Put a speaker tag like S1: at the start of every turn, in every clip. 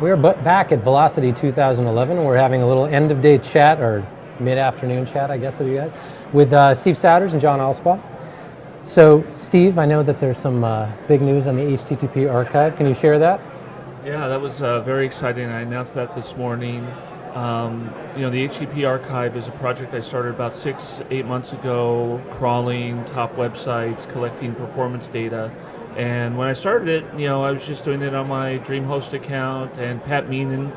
S1: We're back at Velocity 2011. We're having a little end-of-day chat, or mid-afternoon chat, I guess, with you guys, with Steve Souders and John Allspaw. So, Steve, I know that there's some big news on the HTTP archive. Can you share that?
S2: Yeah, that was very exciting. I announced that this morning. The HTTP archive is a project I started about 6-8 months ago, crawling top websites, collecting performance data. And when I started it, I was just doing it on my DreamHost account, and Pat Meenan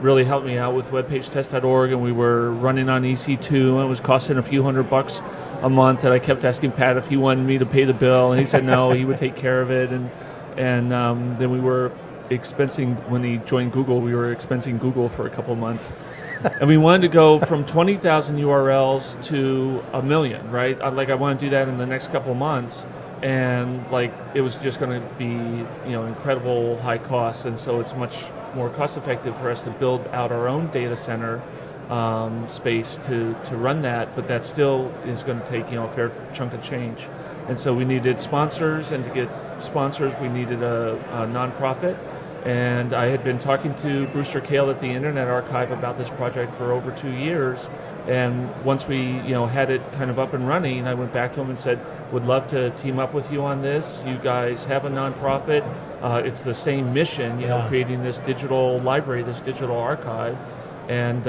S2: really helped me out with webpagetest.org, and we were running on EC2, and it was costing a few $100 a month, and I kept asking Pat if he wanted me to pay the bill, and he said no, he would take care of it, and then we were expensing, when he joined Google, we were expensing Google for a couple months. And we wanted to go from 20,000 URLs to 1 million, right? I want to do that in the next couple months. And it was just going to be incredible high costs, and so it's much more cost effective for us to build out our own data center space to run that, but that still is going to take a fair chunk of change. And so we needed sponsors, and to get sponsors we needed a nonprofit. And I had been talking to Brewster Kahle at the Internet Archive about this project for over 2 years. And once we had it kind of up and running, I went back to him and said, would love to team up with you on this. You guys have a nonprofit. It's the same mission, creating this digital library, this digital archive. And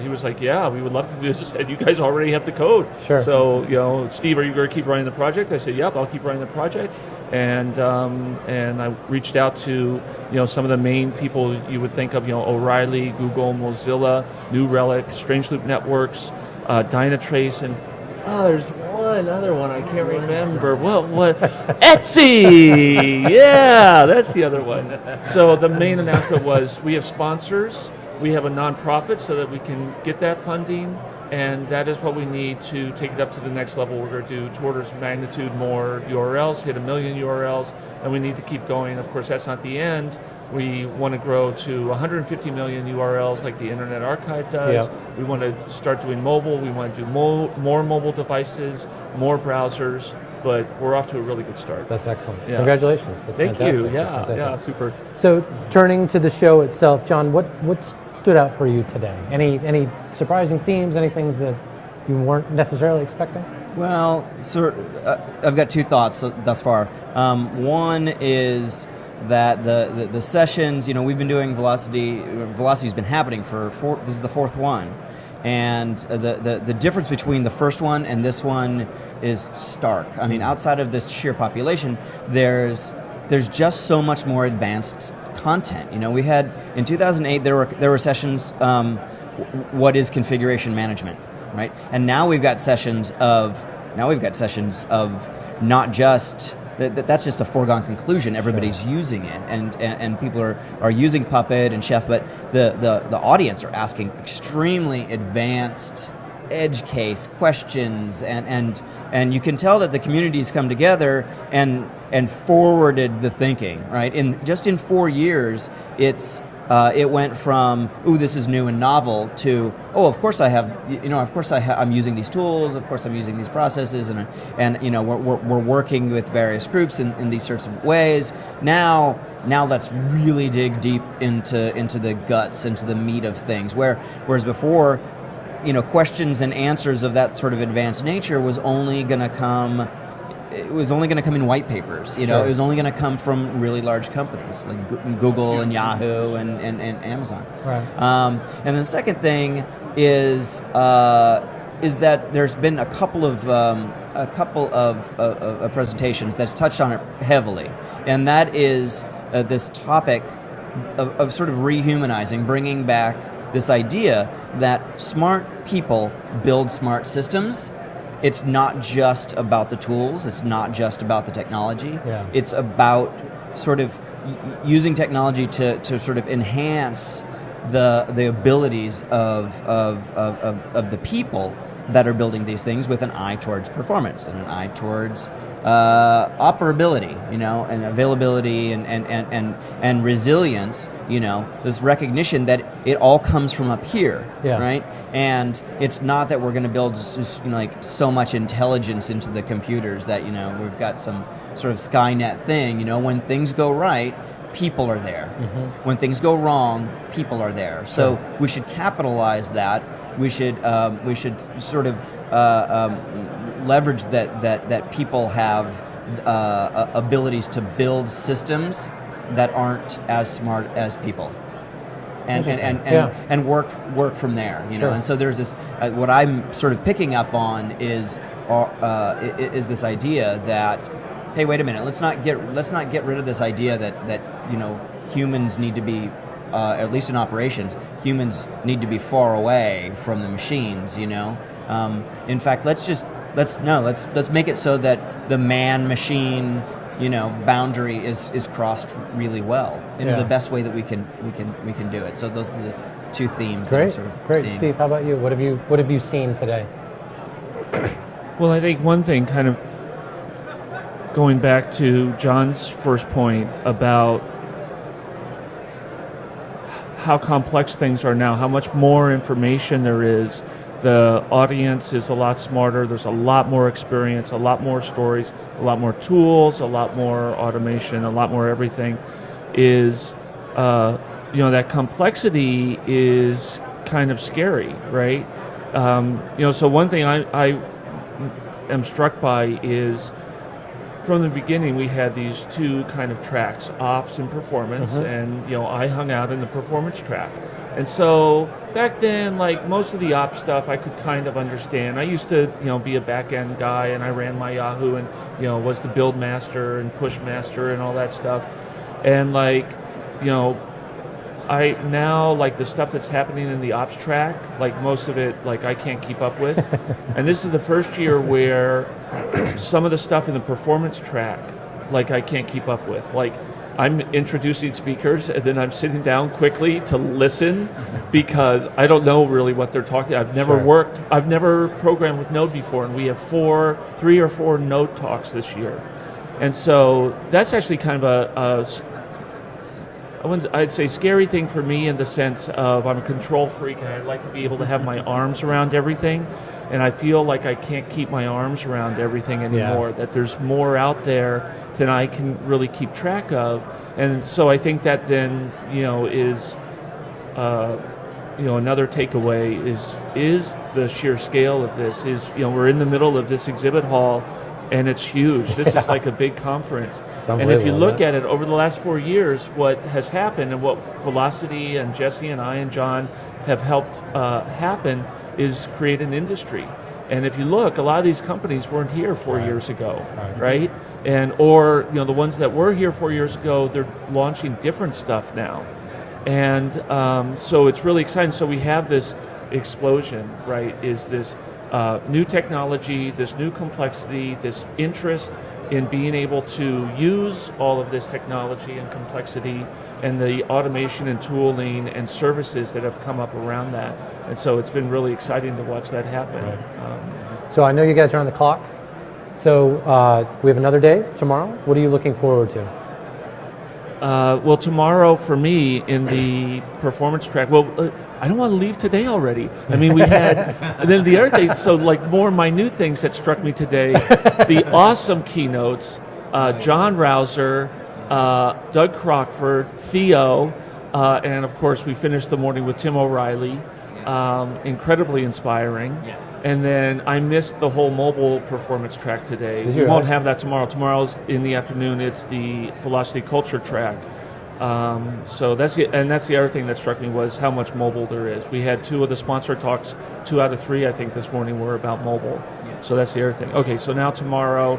S2: he was like, yeah, we would love to do this. And you guys already have the code.
S1: Sure.
S2: So, Steve, are you going to keep running the project? I said, yep, I'll keep running the project. And I reached out to some of the main people you would think of, O'Reilly, Google, Mozilla, New Relic, Strange Loop Networks, Dynatrace, and there's one other one I can't remember. What? Etsy! Yeah, that's the other one. So the main announcement was we have sponsors, we have a nonprofit so that we can get that funding, and that is what we need to take it up to the next level. We're going to do 2 orders of magnitude more URLs, hit 1 million URLs, and we need to keep going. Of course, that's not the end. We want to grow to 150 million URLs like the Internet Archive does.
S1: Yep.
S2: We want to start doing mobile. We want to do more mobile devices, more browsers, but we're off to a really good start.
S1: That's excellent.
S2: Yeah.
S1: Congratulations. That's
S2: Thank
S1: fantastic.
S2: you. Yeah, super.
S1: So, turning to the show itself, John, what stood out for you today? Any surprising themes, any things that you weren't necessarily expecting?
S3: Well, I've got 2 thoughts thus far. One is that the sessions, we've been doing Velocity's been happening this is the 4th one, and the difference between the first one and this one is stark. I mean, outside of this sheer population, there's just so much more advanced content. We had in 2008 there were sessions. What is configuration management, right? And now we've got sessions of not just that's just a foregone conclusion. Everybody's using it, and people are using Puppet and Chef, but the audience are asking extremely advanced edge case questions, and you can tell that the community's come together and forwarded the thinking, right? In 4 years, it went from, this is new and novel, to, of course I'm using these tools, of course I'm using these processes, and we're working with various groups in these sorts of ways. Now let's really dig deep into the guts, into the meat of things. Whereas before, questions and answers of that sort of advanced nature was only going to come. It was only going to come in white papers. Sure. It was only going to come from really large companies like Google and Yahoo and Amazon.
S1: Right.
S3: And the second thing is that there's been a couple of presentations that's touched on it heavily, and that is this topic of sort of rehumanizing, bringing back this idea that smart people build smart systems. It's not just about the tools. It's not just about the technology.
S1: Yeah.
S3: It's about sort of using technology to sort of enhance the abilities of the people that are building these things, with an eye towards performance and an eye towards operability, and availability and resilience. This recognition that it all comes from up here, right? And it's not that we're going to build just so much intelligence into the computers that we've got some sort of Skynet thing. When things go right, people are there. When things go wrong, people are there. So we should capitalize that. We should sort of leverage that people have abilities to build systems that aren't as smart as people. And work from there, you know. And so there's this. What I'm sort of picking up on is this idea that, hey, wait a minute, let's not get rid of this idea that you know, humans need to be, at least in operations, humans need to be far away from the machines, you know. In fact, let's make it so that the man-machine, you know, boundary is crossed really well in the best way that we can do it. So those are the two themes that I'm sort of seeing.
S1: Steve, how about you? What have you seen today?
S2: Well, I think one thing, kind of going back to John's first point about how complex things are now, how much more information there is. The audience is a lot smarter. There's a lot more experience, a lot more stories, a lot more tools, a lot more automation, a lot more everything. Is you know, that complexity is kind of scary, right? You know, so one thing I am struck by is, from the beginning we had these two kind of tracks, ops and performance, and you know, I hung out in the performance track. And so back then, like most of the ops stuff I could kind of understand. I used to, you know, be a back-end guy, and I ran my Yahoo and, you know, was the build master and push master and all that stuff. And like, you know, I now, like the stuff that's happening in the ops track, like most of it, like I can't keep up with. And this is the first year where some of the stuff in the performance track, like I can't keep up with. Like, I'm introducing speakers, and then I'm sitting down quickly to listen because I don't know really what they're talking. I've never programmed with Node before, and we have 3 or 4 Node talks this year. And so that's actually kind of I'd say scary thing for me, in the sense of I'm a control freak and I'd like to be able to have my arms around everything, and I feel like I can't keep my arms around everything anymore, that there's more out there than I can really keep track of. And so I think that then, you know, is you know, another takeaway is the sheer scale of this. Is, you know, we're in the middle of this exhibit hall, and it's huge. This is like a big conference. And if you look at it over the last 4 years, what has happened, and what Velocity and Jesse and I and John have helped happen, is create an industry. And if you look, a lot of these companies weren't here 4 years ago, right? And or, you know, the ones that were here 4 years ago, they're launching different stuff now. And so it's really exciting. So we have this explosion, right? Is this new technology, this new complexity, this interest in being able to use all of this technology and complexity, and the automation and tooling and services that have come up around that. And so it's been really exciting to watch that happen.
S1: So I know you guys are on the clock. So we have another day tomorrow. What are you looking forward to?
S2: Well, tomorrow for me in the performance track, I don't want to leave today already. I mean, we had, and then the other thing, so like more minute things that struck me today, the awesome keynotes, John Rouser, Doug Crockford, Theo, and of course we finished the morning with Tim O'Reilly, incredibly inspiring. And then I missed the whole mobile performance track today. We won't have that tomorrow. Tomorrow's in the afternoon. It's the Velocity Culture track. So that's the other thing that struck me, was how much mobile there is. We had 2 of the sponsor talks, 2 out of 3 I think this morning were about mobile. So that's the other thing. Okay, so now tomorrow,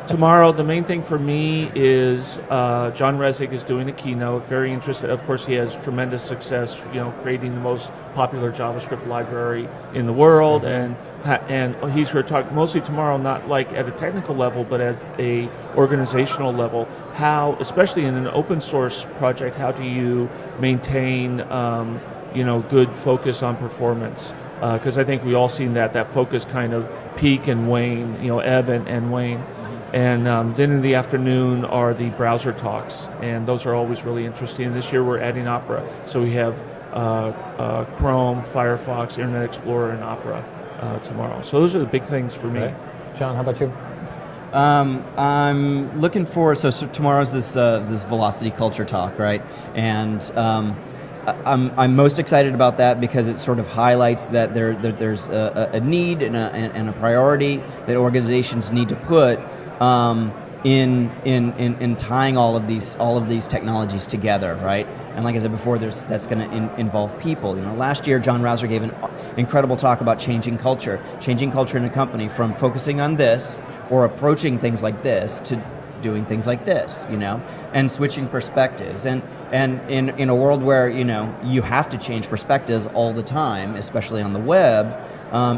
S2: tomorrow the main thing for me is John Resig is doing a keynote. Very interested. Of course, he has tremendous success, you know, creating the most popular JavaScript library in the world, and he's going to talk mostly tomorrow, not like at a technical level, but at a organizational level. How, especially in an open source project, how do you maintain you know, good focus on performance? Because I think we all seen that focus kind of peak and wane, you know, ebb and wane. And then in the afternoon are the browser talks, and those are always really interesting. This year we're adding Opera, so we have Chrome, Firefox, Internet Explorer, and Opera tomorrow. So those are the big things for me.
S1: Right. John, how about you?
S3: I'm looking for, so tomorrow's this velocity culture talk, right? And I'm most excited about that because it sort of highlights that there's a need and a priority that organizations need to put in tying all of these technologies together, right? And like I said before, that's going to involve people. Last year John Rouser gave an incredible talk about changing culture in a company from focusing on this or approaching things like this to doing things like this, and switching perspectives. And in a world where you have to change perspectives all the time, especially on the web,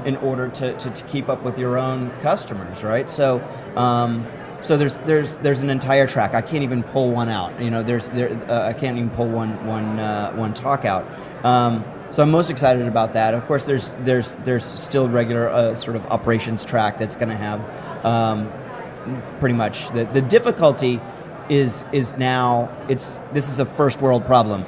S3: in order to keep up with your own customers, right? So there's an entire track. I can't even pull one out. I can't even pull one talk out. So I'm most excited about that. Of course, there's still regular sort of operations track that's going to have pretty much the difficulty is now this is a first world problem.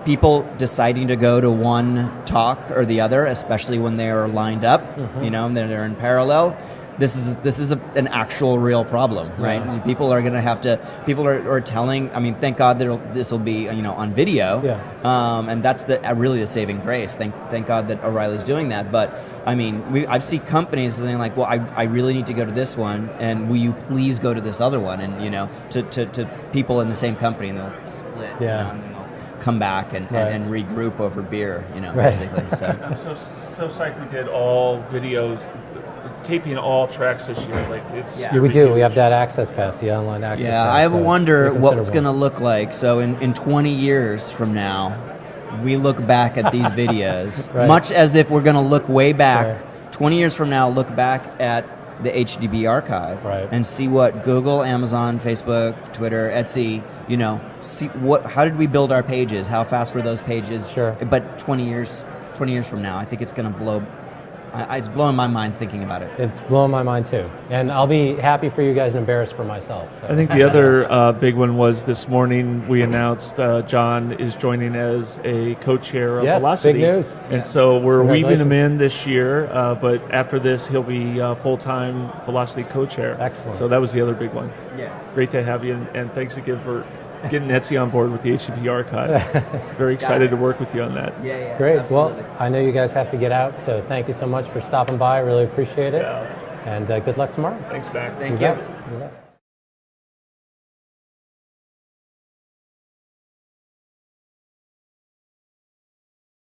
S3: People deciding to go to one talk or the other, especially when they are lined up, and they're in parallel. This is an actual real problem, right? Yeah. People are going to have to. People are telling. I mean, thank God this will be on video, and that's really the saving grace. Thank God that O'Reilly's doing that. But I mean, I've seen companies saying like, well, I really need to go to this one, and will you please go to this other one? And to people in the same company, and they'll split.
S1: Yeah.
S3: And they'll come back and regroup over beer.
S1: Right.
S3: Basically. So.
S2: I'm so psyched we did all videos. Taping all tracks this year, like it's
S1: we do. We have that access pass, the online access pass.
S3: Yeah, I wonder what it's going to look like. So in 20 years from now, we look back at these videos, much as if we're going to look way back. 20 years from now, look back at the HDB archive and see what Google, Amazon, Facebook, Twitter, Etsy, see how did we build our pages? How fast were those pages?
S1: Sure.
S3: But 20 years from now, I think it's going to blow. It's blowing my mind thinking about it.
S1: It's blowing my mind too. And I'll be happy for you guys and embarrassed for myself. So.
S2: I think the other big one was this morning we announced John is joining as a co-chair of Velocity.
S1: Big news.
S2: And so we're weaving him in this year, but after this he'll be full-time Velocity co-chair.
S1: Excellent.
S2: So that was the other big one.
S3: Yeah.
S2: Great to have you, and thanks again for getting Etsy on board with the HTTP archive. Very excited to work with you on that.
S3: Yeah,
S1: great.
S3: Absolutely.
S1: Well, I know you guys have to get out, so thank you so much for stopping by. I really appreciate it.
S2: Yeah.
S1: And good luck tomorrow.
S2: Thanks, Mac.
S3: Thank you.
S1: You bet.